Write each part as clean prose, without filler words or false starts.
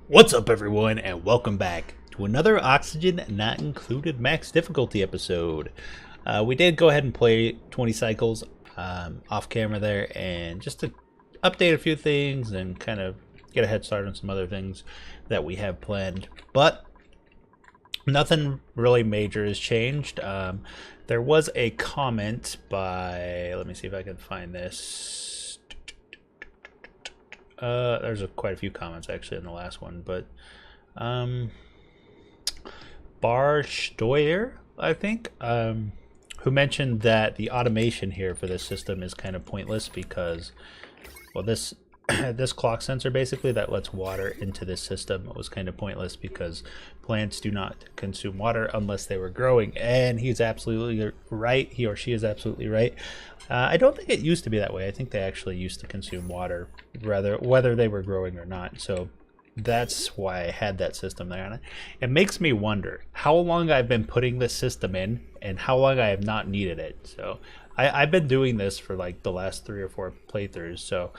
What's up, everyone, and welcome back to another Oxygen Not Included Max Difficulty episode. We did go ahead and play 20 cycles off camera there, and just to update a few things and kind of get a head start on some other things that we have planned. But nothing really major has changed. There was a comment by, let me see if I can find this. There's quite a few comments actually in the last one, but Bar Stoyer, I think, who mentioned that the automation here for this system is kind of pointless because, well, this this clock sensor basically that lets water into this system was kind of pointless because plants do not consume water unless they were growing, and he's absolutely right. He or she is absolutely right. I don't think it used to be that way. I think they actually used to consume water, whether they were growing or not. So that's why I had that system there. And it makes me wonder how long I've been putting this system in and how long I have not needed it. So I've been doing this for like the last 3 or 4 playthroughs. So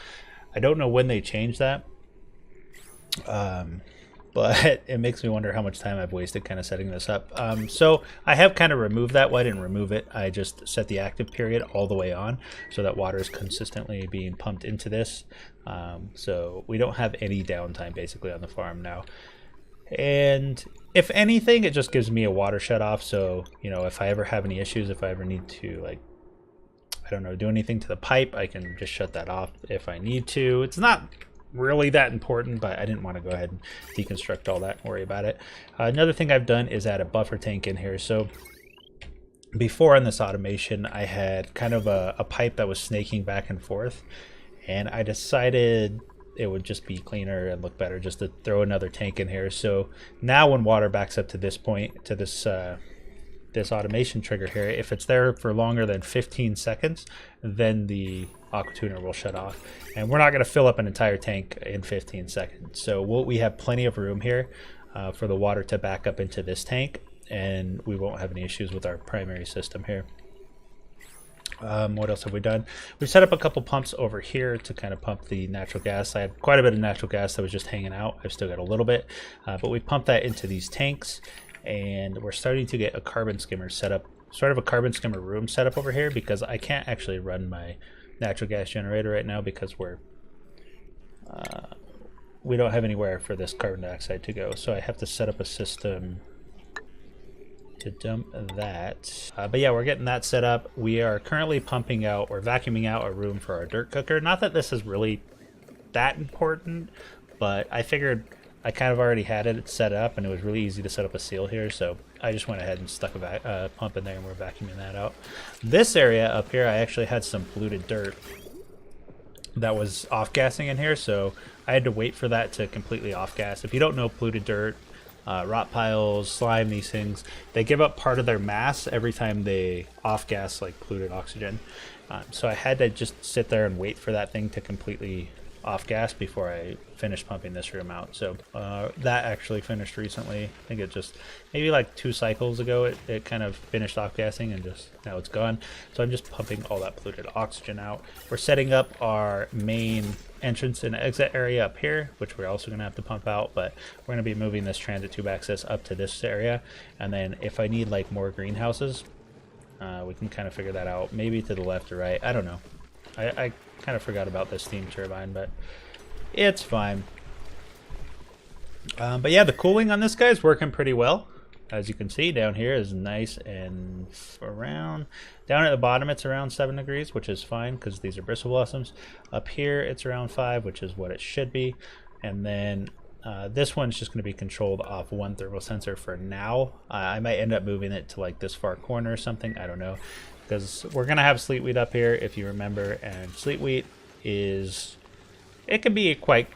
I don't know when they changed that. But it makes me wonder how much time I've wasted kind of setting this up. So I have kind of removed that. Well, I didn't remove it. I just set the active period all the way on so that water is consistently being pumped into this. So we don't have any downtime basically on the farm now. And if anything, it just gives me a water shut off. So, you know, if I ever have any issues, if I ever need to, like, I don't know, do anything to the pipe, I can just shut that off if I need to. It's not really that important, but I didn't want to go ahead and deconstruct all that and worry about it. Another thing I've done is add a buffer tank in here. So before in this automation, I had kind of a pipe that was snaking back and forth, and I decided it would just be cleaner and look better just to throw another tank in here. So now when water backs up to this point, to this this automation trigger here, if it's there for longer than 15 seconds, then the aqua tuner will shut off, and we're not going to fill up an entire tank in 15 seconds. So we have plenty of room here for the water to back up into this tank, and we won't have any issues with our primary system here. What else have we done? We've set up a couple pumps over here to kind of pump the natural gas. I had quite a bit of natural gas that was just hanging out. I've still got a little bit, but we pumped that into these tanks, and we're starting to get a carbon skimmer set up, sort of a carbon skimmer room set up over here, because I can't actually run my natural gas generator right now because we don't have anywhere for this carbon dioxide to go. So I have to set up a system to dump that. But yeah, we're getting that set up. We are currently pumping out or vacuuming out a room for our dirt cooker. Not that this is really that important, but I figured I kind of already had it set up, and it was really easy to set up a seal here, so I just went ahead and stuck a pump in there, and we're vacuuming that out. This area up here, I actually had some polluted dirt that was off-gassing in here, so I had to wait for that to completely off-gas. If you don't know, polluted dirt, rot piles, slime, these things, they give up part of their mass every time they off-gas like polluted oxygen. So I had to just sit there and wait for that thing to completely off gas before I finished pumping this room out. So that actually finished recently. I think it just maybe like 2 cycles ago it kind of finished off gassing, and just now it's gone. So I'm just pumping all that polluted oxygen out. We're setting up our main entrance and exit area up here, which we're also going to have to pump out, but we're going to be moving this transit tube access up to this area, and then if I need like more greenhouses, we can kind of figure that out, maybe to the left or right. I don't know. I kind of forgot about this steam turbine, but it's fine. But yeah, the cooling on this guy is working pretty well. As you can see, down here is nice and around. Down at the bottom, it's around 7 degrees, which is fine because these are bristle blossoms. Up here, it's around 5, which is what it should be. And then this one's just going to be controlled off one thermal sensor for now. I might end up moving it to like this far corner or something. I don't know. Because we're going to have sleet wheat up here, if you remember, and sleet wheat is, it can get quite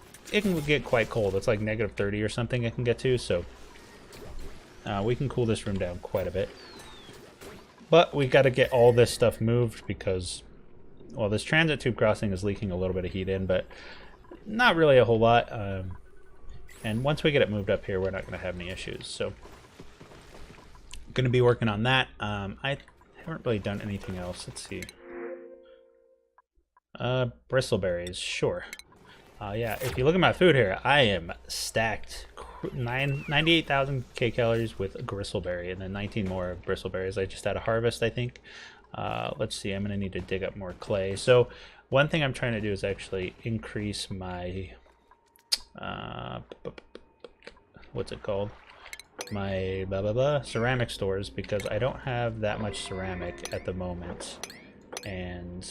cold. It's like -30 or something it can get to, so we can cool this room down quite a bit. But we got to get all this stuff moved because, well, this transit tube crossing is leaking a little bit of heat in, but not really a whole lot. And once we get it moved up here, we're not going to have any issues. So going to be working on that. I haven't really done anything else. Let's see. Bristleberries, sure. Yeah, if you look at my food here, I am stacked 98,000 kcals with gristleberry, and then 19 more bristleberries. I just had a harvest, I think. Let's see, I'm going to need to dig up more clay. So one thing I'm trying to do is actually increase my, what's it called? My ceramic stores, because I don't have that much ceramic at the moment. And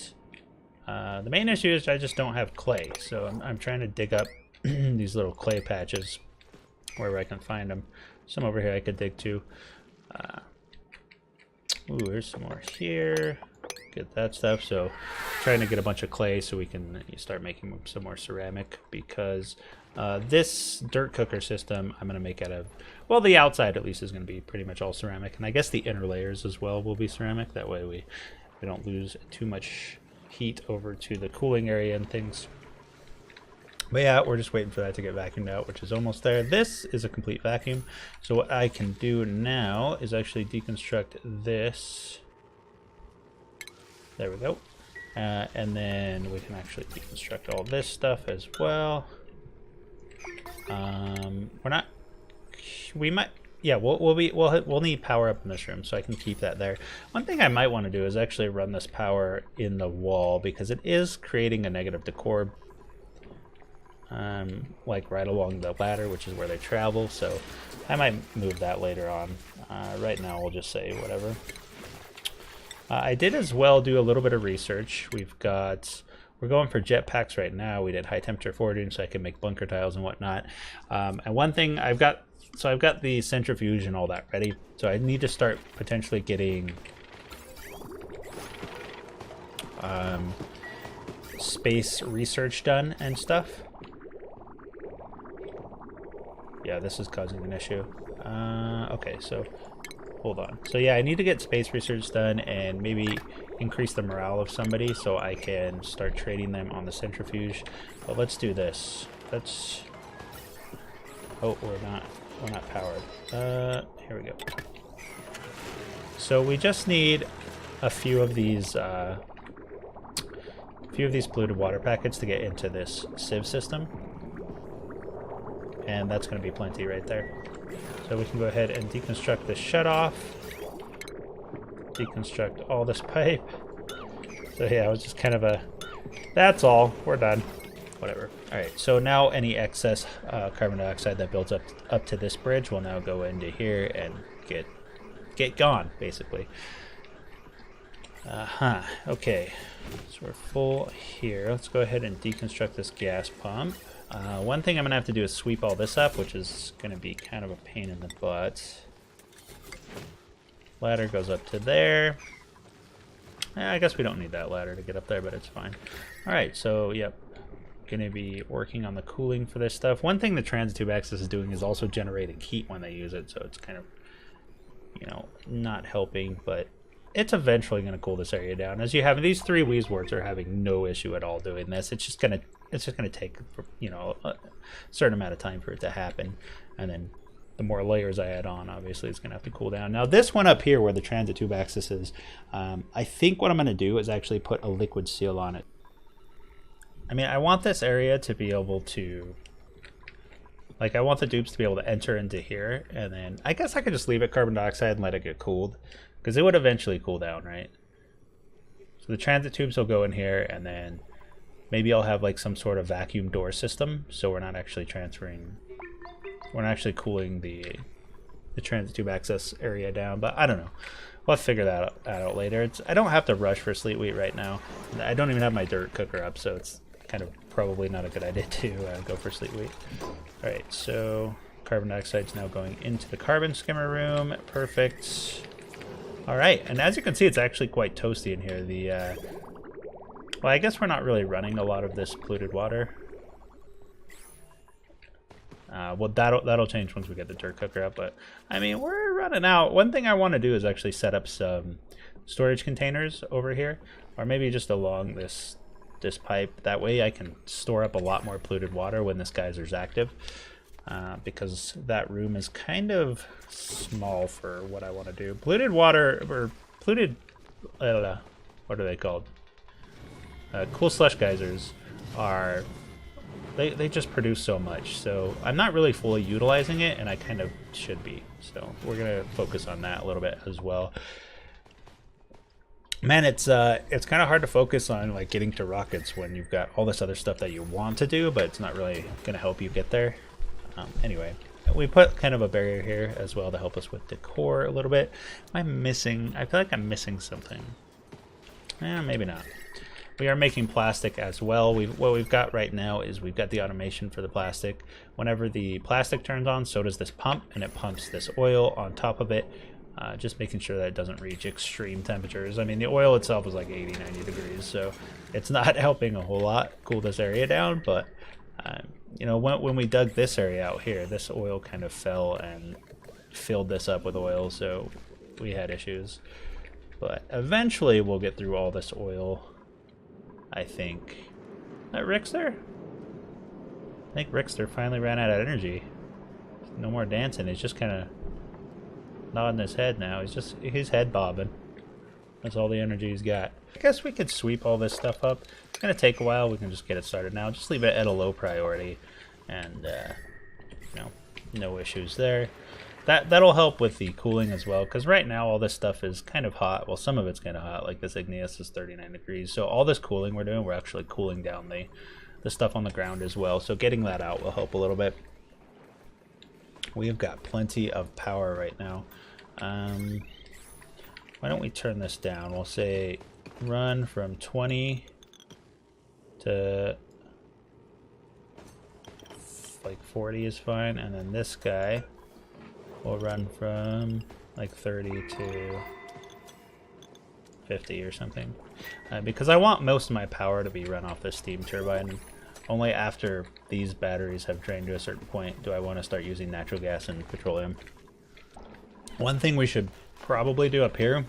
the main issue is I just don't have clay. So I'm trying to dig up these little clay patches wherever I can find them. Some over here I could dig to. Ooh, there's some more here. Get that stuff. So trying to get a bunch of clay so we can start making some more ceramic, because this dirt cooker system I'm going to make out of, well, the outside at least is going to be pretty much all ceramic, and I guess the inner layers as well will be ceramic. That way we don't lose too much heat over to the cooling area and things. But yeah, we're just waiting for that to get vacuumed out, which is almost there. This is a complete vacuum. So what I can do now is actually deconstruct this. There we go. And then we can actually deconstruct all this stuff as well. We'll need power up in this room, so I can keep that there. One thing I might want to do is actually run this power in the wall, because it is creating a negative decor, like right along the ladder, which is where they travel. So I might move that later on. Right now we'll just say whatever. I did as well do a little bit of research. We're going for jetpacks right now. We did high temperature forging so I can make bunker tiles and whatnot. And one thing I've got the centrifuge and all that ready. So I need to start potentially getting space research done and stuff. Yeah, this is causing an issue. Okay, so hold on. So yeah, I need to get space research done and maybe increase the morale of somebody so I can start trading them on the centrifuge. But let's do this. Oh, we're not powered. Here we go. So we just need a few of these polluted water packets to get into this sieve system. And that's going to be plenty right there. So we can go ahead and deconstruct this shutoff. Deconstruct all this pipe. So yeah, it was just kind of that's all. We're done. Whatever. Alright, so now any excess carbon dioxide that builds up to this bridge will now go into here and get gone, basically. Okay. So we're full here. Let's go ahead and deconstruct this gas pump. One thing I'm going to have to do is sweep all this up, which is going to be kind of a pain in the butt. Ladder goes up to there. I guess we don't need that ladder to get up there, but it's fine. Alright, so yep. Going to be working on the cooling for this stuff. One thing the transit tube access is doing is also generating heat when they use it, so it's kind of, not helping, but it's eventually going to cool this area down. As you have, these three Weezeworts are having no issue at all doing this. It's just going to take, a certain amount of time for it to happen, and then the more layers I add on, obviously it's going to have to cool down. Now this one up here where the transit tube access is, I think what I'm going to do is actually put a liquid seal on it. I mean, I want this area to be able to, I want the dupes to be able to enter into here, and then I guess I could just leave it carbon dioxide and let it get cooled, because it would eventually cool down, right? So the transit tubes will go in here, and then maybe I'll have some sort of vacuum door system, so we're not actually cooling the transit tube access area down, but I don't know. We'll have to figure that out later. I don't have to rush for sleet wheat right now. I don't even have my dirt cooker up, so it's kind of probably not a good idea to go for sleet wheat. Alright, so carbon dioxide is now going into the carbon skimmer room. Perfect. Alright, and as you can see, it's actually quite toasty in here. Well, I guess we're not really running a lot of this polluted water. Well, that'll change once we get the dirt cooker up, but I mean, we're running out. One thing I want to do is actually set up some storage containers over here, or maybe just along this pipe. That way I can store up a lot more polluted water when this geyser's active, because that room is kind of small for what I want to do. Polluted water, or polluted, what are they called? Cool slush geysers they just produce so much. So I'm not really fully utilizing it, and I kind of should be. So we're gonna focus on that a little bit as well. Man, it's kind of hard to focus on like getting to rockets when you've got all this other stuff that you want to do, but it's not really gonna help you get there. Anyway, we put kind of a barrier here as well to help us with decor a little bit. Am I missing? I feel like I'm missing something. Maybe not. We are making plastic as well. What we've got right now is we've got the automation for the plastic. Whenever the plastic turns on, so does this pump, and it pumps this oil on top of it, just making sure that it doesn't reach extreme temperatures. I mean, the oil itself is like 80, 90 degrees, so it's not helping a whole lot cool this area down, but you know, when we dug this area out here, this oil kind of fell and filled this up with oil, so we had issues. But eventually we'll get through all this oil, I think. Is that Rickster? I think Rickster finally ran out of energy. No more dancing. He's just kind of nodding his head now. He's head bobbing. That's all the energy he's got. I guess we could sweep all this stuff up. It's going to take a while. We can just get it started now. Just leave it at a low priority. And, you know, no issues there. That'll help with the cooling as well, because right now all this stuff is kind of hot. Well, some of it's kind of hot, like this igneous is 39 degrees. So all this cooling we're doing, we're actually cooling down the stuff on the ground as well. So getting that out will help a little bit. We've got plenty of power right now. Why don't we turn this down? We'll say run from 20 to like 40 is fine, and then this guy will run from like 30 to 50 or something, because I want most of my power to be run off this steam turbine. Only after these batteries have drained to a certain point do I want to start using natural gas and petroleum. One thing we should probably do up here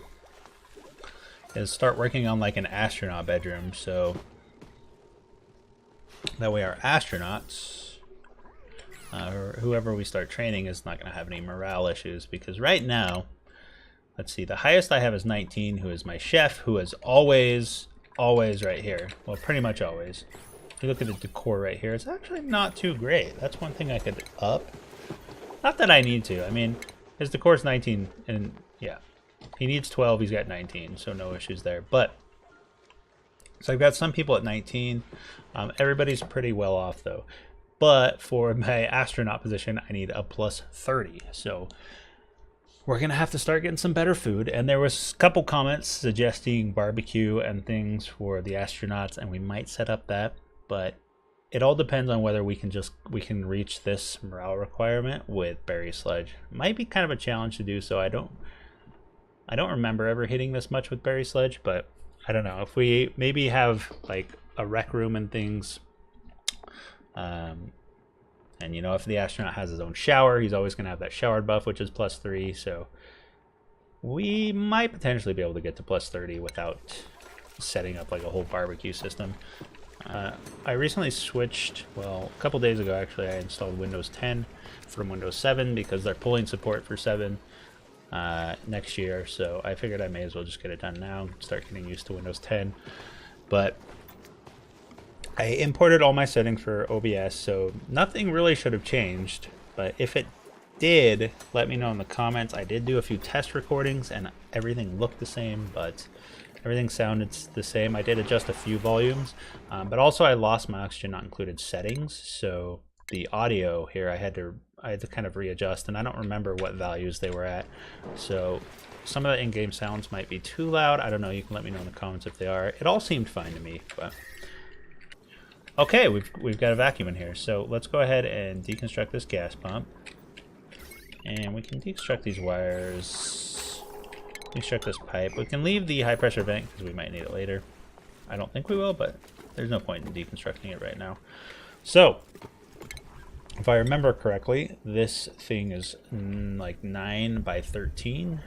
is start working on like an astronaut bedroom, so that way our astronauts, or whoever we start training, is not going to have any morale issues. Because right now, let's see, the highest I have is 19, who is my chef, who is always right here. Well, pretty much always. If you look at the decor right here, it's actually not too great. That's one thing I could up. Not that I need to. I mean, his decor is 19, and yeah, he needs 12, he's got 19, so no issues there. But, so I've got some people at 19. Everybody's pretty well off, though. But for my astronaut position, I need a plus 30. So we're going to have to start getting some better food. And there was a couple comments suggesting barbecue and things for the astronauts, and we might set up that. But it all depends on whether we can reach this morale requirement with berry sludge. Might be kind of a challenge to do so. I don't remember ever hitting this much with berry sludge, but I don't know. If we maybe have like a rec room and things, and you know, if the astronaut has his own shower, he's always going to have that shower buff, which is plus 3. So we might potentially be able to get to plus 30 without setting up like a whole barbecue system. I recently switched, well, a couple days ago actually, I installed Windows 10 from Windows 7 because they're pulling support for 7 next year. So I figured I may as well just get it done now, start getting used to Windows 10. But I imported all my settings for OBS, so nothing really should have changed. But if it did, let me know in the comments. I did do a few test recordings and everything looked the same, but everything sounded the same. I did adjust a few volumes, but also I lost my oxygen not included settings, so the audio here I had to kind of readjust, and I don't remember what values they were at. So some of the in-game sounds might be too loud. I don't know. You can let me know in the comments if they are. It all seemed fine to me, but okay, we've got a vacuum in here, so let's go ahead and deconstruct this gas pump, and we can deconstruct these wires, deconstruct this pipe. We can leave the high pressure vent because we might need it later. I don't think we will, but there's no point in deconstructing it right now. So if I remember correctly, this thing is like 9 by 13.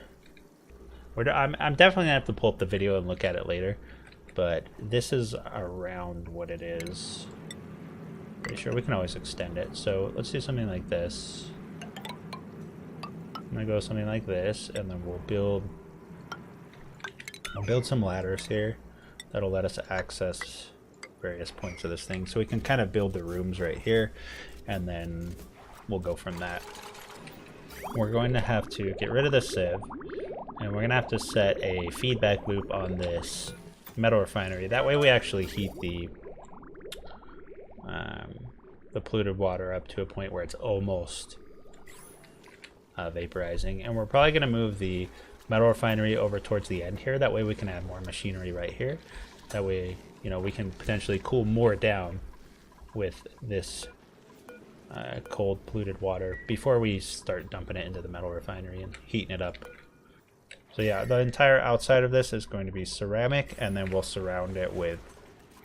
I'm definitely gonna have to pull up the video and look at it later, but this is around what it is. Pretty sure we can always extend it. So let's do something like this. I'm gonna go something like this, and then we'll build some ladders here that'll let us access various points of this thing. So we can kind of build the rooms right here, and then we'll go from that. We're going to have to get rid of the sieve, and we're going to have to set a feedback loop on this metal refinery. That way we actually heat the polluted water up to a point where it's almost vaporizing. And we're probably going to move the metal refinery over towards the end here. That way we can add more machinery right here. That way, you know, we can potentially cool more down with this cold polluted water before we start dumping it into the metal refinery and heating it up. So yeah, the entire outside of this is going to be ceramic, and then we'll surround it with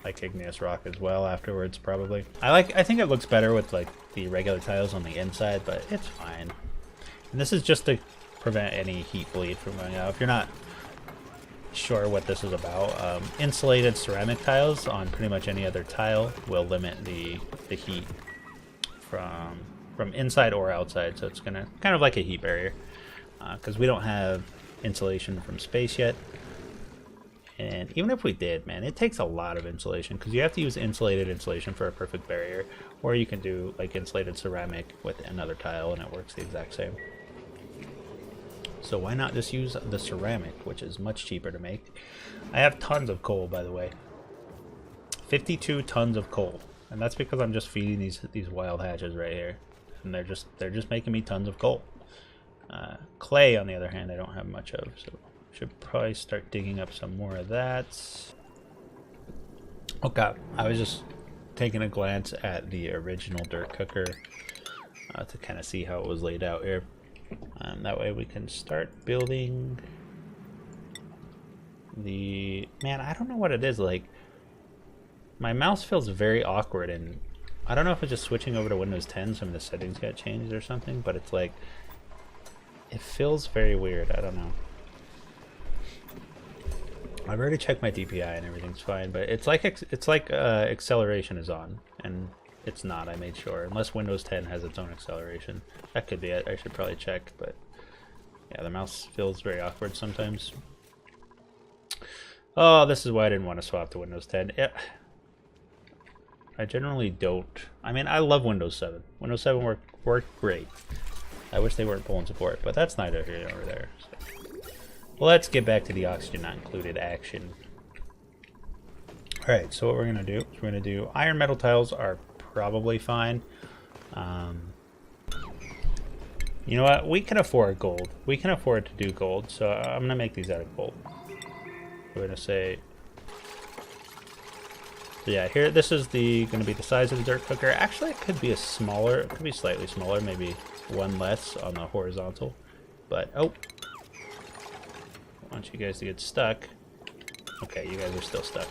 like igneous rock as well afterwards, probably. I think it looks better with like the regular tiles on the inside, but it's fine. And this is just to prevent any heat bleed from going out. If you're not sure what this is about, insulated ceramic tiles on pretty much any other tile will limit the heat from inside or outside. So it's gonna kind of like a heat barrier, because we don't have insulation from space yet. And even if we did, man, it takes a lot of insulation, because you have to use insulated insulation for a perfect barrier, or you can do like insulated ceramic with another tile and it works the exact same. So why not just use the ceramic, which is much cheaper to make. I have tons of coal, by the way. 52 tons of coal, and that's because I'm just feeding these wild hatches right here, and they're just making me tons of coal. Clay, on the other hand, I don't have much of, so should probably start digging up some more of that. Okay, I was just taking a glance at the original dirt cooker to kind of see how it was laid out here. That way we can start building the... Man, I don't know what it is. Like, my mouse feels very awkward, and I don't know if it's just switching over to Windows 10, some of the settings got changed or something, but it's like, it feels very weird. I don't know. I've already checked my DPI and everything's fine, but it's like acceleration is on, and it's not. I made sure, unless Windows 10 has its own acceleration. That could be it. I should probably check, but yeah, the mouse feels very awkward sometimes. Oh, this is why I didn't want to swap to Windows 10. Yeah. I generally don't. I mean, I love Windows 7. Windows 7 worked great. I wish they weren't pulling support, but that's neither here nor there. So. Well, let's get back to the oxygen not included action. Alright, so what we're going to do is we're going to do iron metal tiles are probably fine. You know what? We can afford gold. We can afford to do gold, so I'm going to make these out of gold. We're going to say... So yeah, here, this is going to be the size of the dirt cooker. Actually, it could be it could be slightly smaller, maybe one less on the horizontal. But, oh. I want you guys to get stuck. Okay, you guys are still stuck.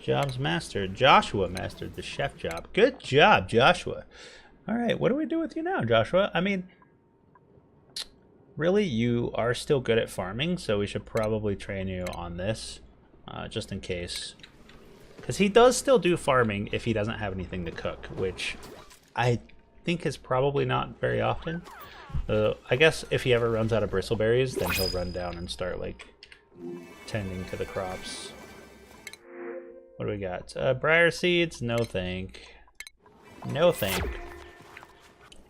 Jobs mastered. Joshua mastered the chef job. Good job, Joshua. All right, what do we do with you now, Joshua? I mean, really, you are still good at farming, so we should probably train you on this, just in case. Because he does still do farming if he doesn't have anything to cook, which I think is probably not very often. I guess if he ever runs out of bristleberries, then he'll run down and start, like, tending to the crops. What do we got? Briar seeds? No thank. No thank.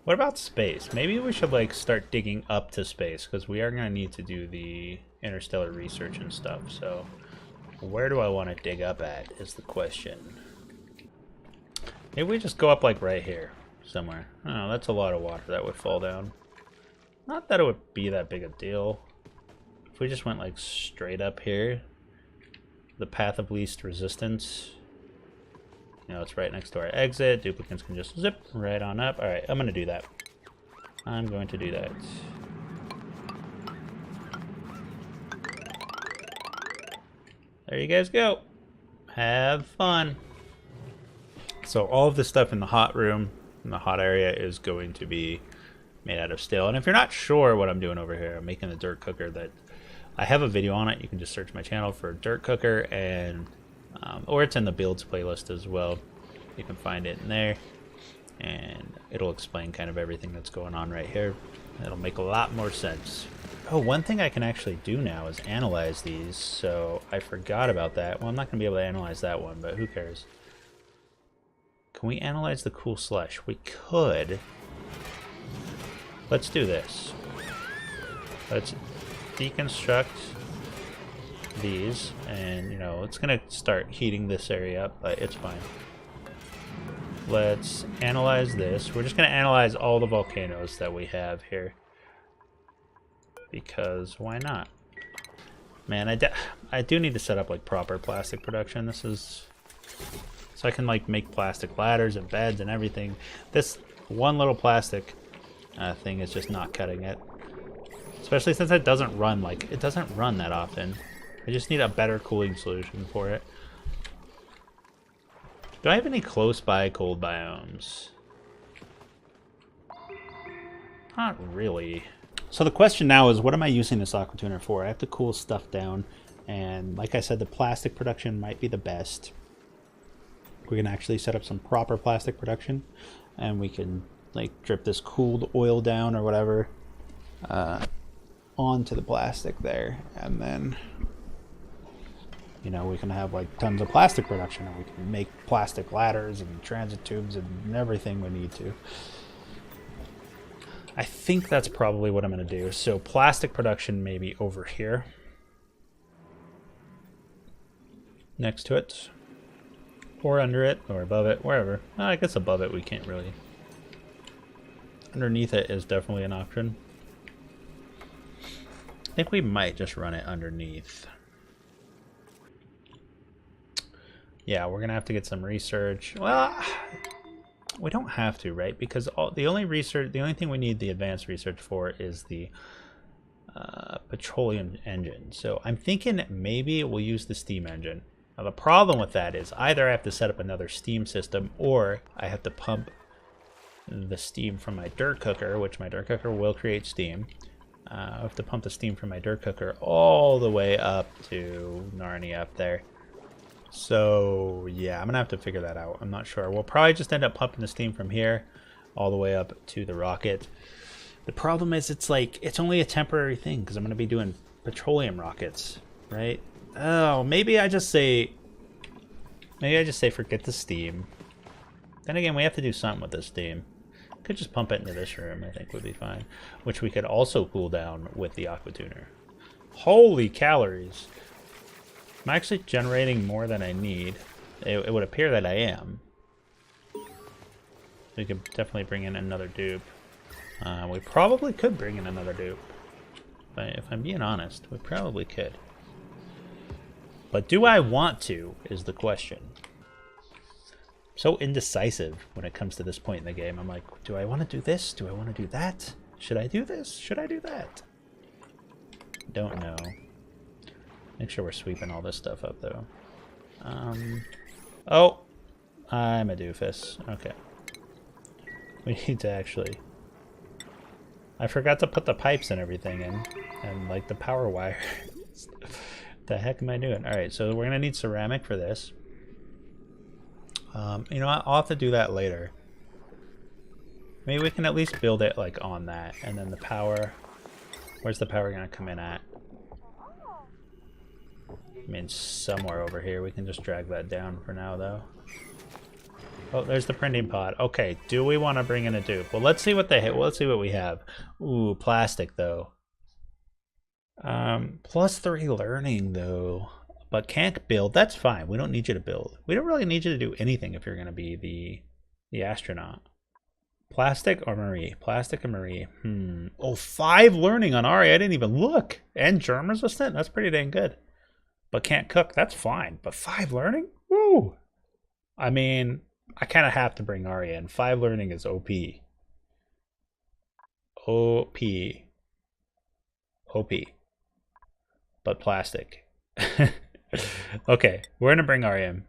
What about space? Maybe we should, like, start digging up to space, because we are going to need to do the interstellar research and stuff, so... Where do I want to dig up at, is the question. Maybe we just go up, like, right here, somewhere. Oh, that's a lot of water that would fall down. Not that it would be that big a deal. If we just went, like, straight up here, the path of least resistance. You know, it's right next to our exit. Duplicates can just zip right on up. Alright, I'm going to do that. I'm going to do that. There you guys go. Have fun. So all of this stuff in the hot room, in the hot area, is going to be made out of steel. And if you're not sure what I'm doing over here, I'm making a dirt cooker that I have a video on it. You can just search my channel for dirt cooker, and or it's in the builds playlist as well. You can find it in there, and it'll explain kind of everything that's going on right here. It'll make a lot more sense. Oh, one thing I can actually do now is analyze these, so I forgot about that. Well, I'm not going to be able to analyze that one, but who cares? Can we analyze the cool slush? We could. Let's do this. Let's deconstruct these, and, you know, it's going to start heating this area up, but it's fine. Let's analyze this. We're just going to analyze all the volcanoes that we have here. Because why not? Man, I do need to set up like proper plastic production. This is so I can like make plastic ladders and beds and everything. This one little plastic thing is just not cutting it. Especially since it doesn't run that often. I just need a better cooling solution for it. Do I have any close by cold biomes? Not really. So the question now is, what am I using this aqua tuner for? I have to cool stuff down, and like I said, the plastic production might be the best. We can actually set up some proper plastic production, and we can like drip this cooled oil down or whatever onto the plastic there, and then, you know, we can have like tons of plastic production, and we can make plastic ladders and transit tubes and everything we need to. I think that's probably what I'm going to do. So plastic production maybe over here. Next to it. Or under it, or above it, wherever. I guess above it we can't really. Underneath it is definitely an option. I think we might just run it underneath. Yeah, we're going to have to get some research. Well, we don't have to, right? Because the only thing we need the advanced research for is the petroleum engine. So I'm thinking maybe we'll use the steam engine. Now the problem with that is either I have to set up another steam system, or I have to pump the steam from my dirt cooker, which my dirt cooker will create steam. I have to pump the steam from my dirt cooker all the way up to Narnia up there. So yeah, I'm gonna have to figure that out. I'm not sure. We'll probably just end up pumping the steam from here all the way up to the rocket. The problem is it's only a temporary thing because I'm gonna be doing petroleum rockets, right? Oh, maybe I just say forget the steam. Then again, we have to do something with this steam. Could just pump it into this room, I think would be fine. Which we could also cool down with the aqua tuner. Holy calories. I'm actually generating more than I need. It would appear that I am. We could definitely bring in another dupe. We probably could bring in another dupe. But if I'm being honest, we probably could. But do I want to, is the question. So indecisive when it comes to this point in the game. I'm like, do I want to do this? Do I want to do that? Should I do this? Should I do that? Don't know. Make sure we're sweeping all this stuff up, though. Oh, I'm a doofus. Okay. We need to actually... I forgot to put the pipes and everything in. And, like, the power wire. The heck am I doing? Alright, so we're going to need ceramic for this. You know what? I'll have to do that later. Maybe we can at least build it, like, on that. And then the power... Where's the power going to come in at? I mean, somewhere over here. We can just drag that down for now, though. Oh, there's the printing pod. Okay, do we want to bring in a dupe? Well, let's see what they hit. Well, let's see what we have. Ooh, plastic, though. +3 learning, though. But can't build. That's fine. We don't need you to build. We don't really need you to do anything if you're going to be the astronaut. Plastic or Marie? Plastic or Marie? Oh, 5 learning on Ari. I didn't even look. And germ resistant? That's pretty dang good. But can't cook. That's fine. But 5 learning? Woo! I mean, I kind of have to bring Ari in. 5 learning is OP. OP. OP. But plastic. Okay, we're going to bring Ari in.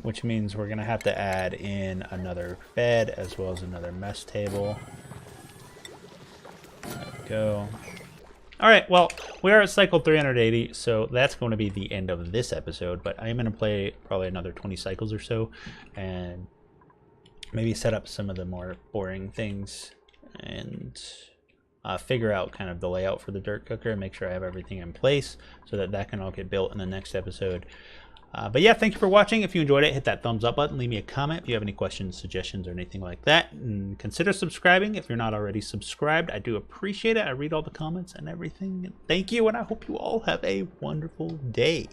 Which means we're going to have to add in another bed as well as another mess table. There we go. Alright, well, we are at cycle 380, so that's going to be the end of this episode, but I am going to play probably another 20 cycles or so, and maybe set up some of the more boring things and figure out kind of the layout for the dirt cooker and make sure I have everything in place so that that can all get built in the next episode. But yeah, thank you for watching. If you enjoyed it, hit that thumbs up button. Leave me a comment if you have any questions, suggestions, or anything like that. And consider subscribing if you're not already subscribed. I do appreciate it. I read all the comments and everything. Thank you, and I hope you all have a wonderful day.